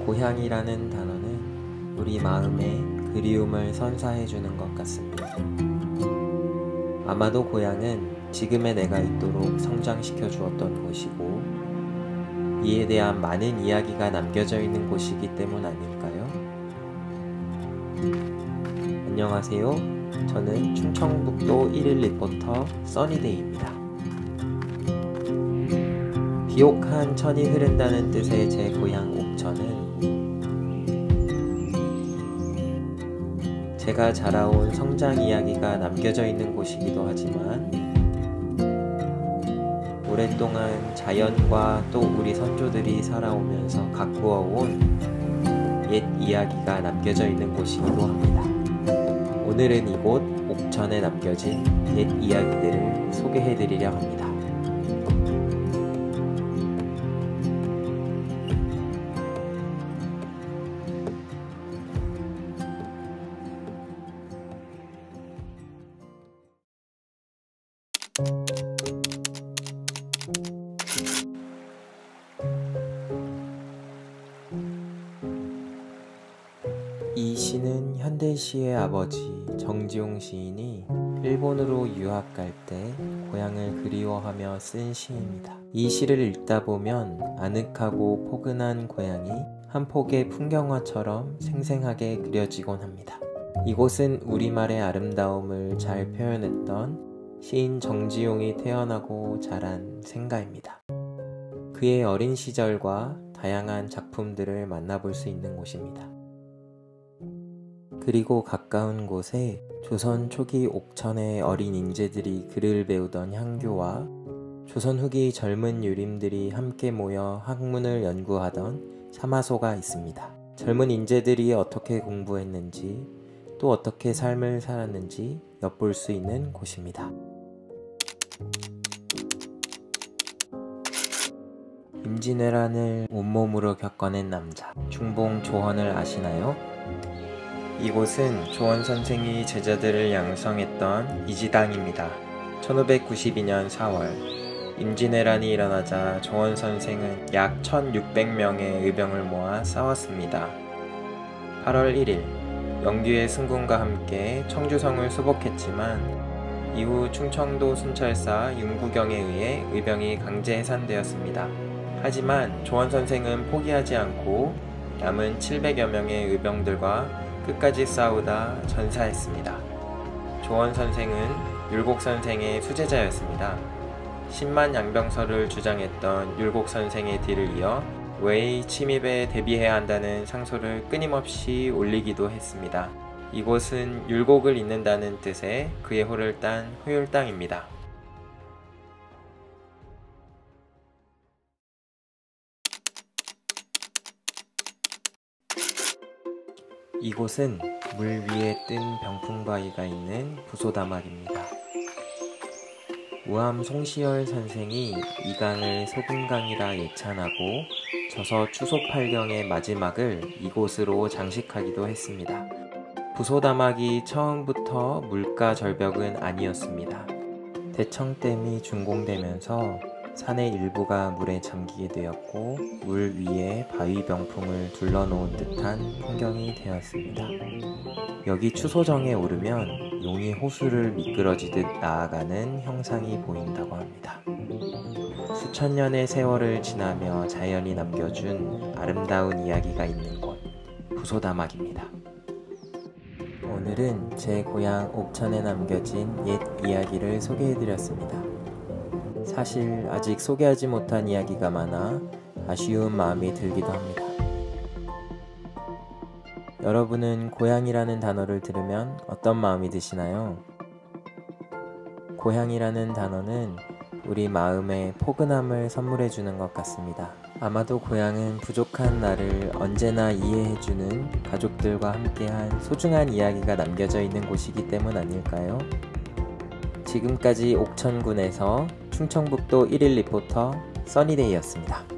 고향이라는 단어는 우리 마음에 그리움을 선사해주는 것 같습니다. 아마도 고향은 지금의 내가 있도록 성장시켜 주었던 곳이고, 이에 대한 많은 이야기가 남겨져 있는 곳이기 때문 아닐까요? 안녕하세요. 저는 충청북도 1일 리포터 써니데이입니다. 비옥한 천이 흐른다는 뜻의 제 고향 옥천은 제가 자라온 성장 이야기가 남겨져 있는 곳이기도 하지만, 오랫동안 자연과 또 우리 선조들이 살아오면서 가꾸어온 옛 이야기가 남겨져 있는 곳이기도 합니다. 오늘은 이곳 옥천에 남겨진 옛 이야기들을 소개해드리려 합니다. 이 시는 현대시의 아버지 정지용 시인이 일본으로 유학 갈 때 고향을 그리워하며 쓴 시입니다. 이 시를 읽다 보면 아늑하고 포근한 고향이 한 폭의 풍경화처럼 생생하게 그려지곤 합니다. 이곳은 우리말의 아름다움을 잘 표현했던 시인 정지용이 태어나고 자란 생가입니다. 그의 어린 시절과 다양한 작품들을 만나볼 수 있는 곳입니다. 그리고 가까운 곳에 조선 초기 옥천의 어린 인재들이 글을 배우던 향교와 조선 후기 젊은 유림들이 함께 모여 학문을 연구하던 사마소가 있습니다. 젊은 인재들이 어떻게 공부했는지, 또 어떻게 삶을 살았는지 엿볼 수 있는 곳입니다. 임진왜란을 온몸으로 겪어낸 남자, 중봉 조헌을 아시나요? 이곳은 조헌 선생이 제자들을 양성했던 이지당입니다. 1592년 4월 임진왜란이 일어나자 조헌 선생은 약 1600명의 의병을 모아 싸웠습니다. 8월 1일 영규의 승군과 함께 청주성을 수복했지만 이후 충청도 순찰사 윤구경에 의해 의병이 강제 해산되었습니다. 하지만 조헌 선생은 포기하지 않고 남은 700여 명의 의병들과 끝까지 싸우다 전사했습니다. 조헌 선생은 율곡 선생의 수제자였습니다. 10만 양병설을 주장했던 율곡 선생의 뒤를 이어 외의 침입에 대비해야 한다는 상소를 끊임없이 올리기도 했습니다. 이곳은 율곡을 잇는다는 뜻의 그의 호를 딴 후율당입니다. 이곳은 물 위에 뜬 병풍바위가 있는 부소다막입니다. 우암 송시열 선생이 이 강을 소금강이라 예찬하고 저서 추속 8경의 마지막을 이곳으로 장식하기도 했습니다. 부소다막이 처음부터 물가 절벽은 아니었습니다. 대청댐이 준공되면서 산의 일부가 물에 잠기게 되었고 물 위에 바위 병풍을 둘러놓은 듯한 풍경이 되었습니다. 여기 추소정에 오르면 용이 호수를 미끄러지듯 나아가는 형상이 보인다고 합니다. 수천 년의 세월을 지나며 자연이 남겨준 아름다운 이야기가 있는 곳, 부소다막입니다. 오늘은 제 고향 옥천에 남겨진 옛 이야기를 소개해드렸습니다. 사실 아직 소개하지 못한 이야기가 많아 아쉬운 마음이 들기도 합니다. 여러분은 고향이라는 단어를 들으면 어떤 마음이 드시나요? 고향이라는 단어는 우리 마음에 포근함을 선물해주는 것 같습니다. 아마도 고향은 부족한 나를 언제나 이해해주는 가족들과 함께한 소중한 이야기가 남겨져 있는 곳이기 때문 아닐까요? 지금까지 옥천군에서 충청북도 1일 리포터 써니데이였습니다.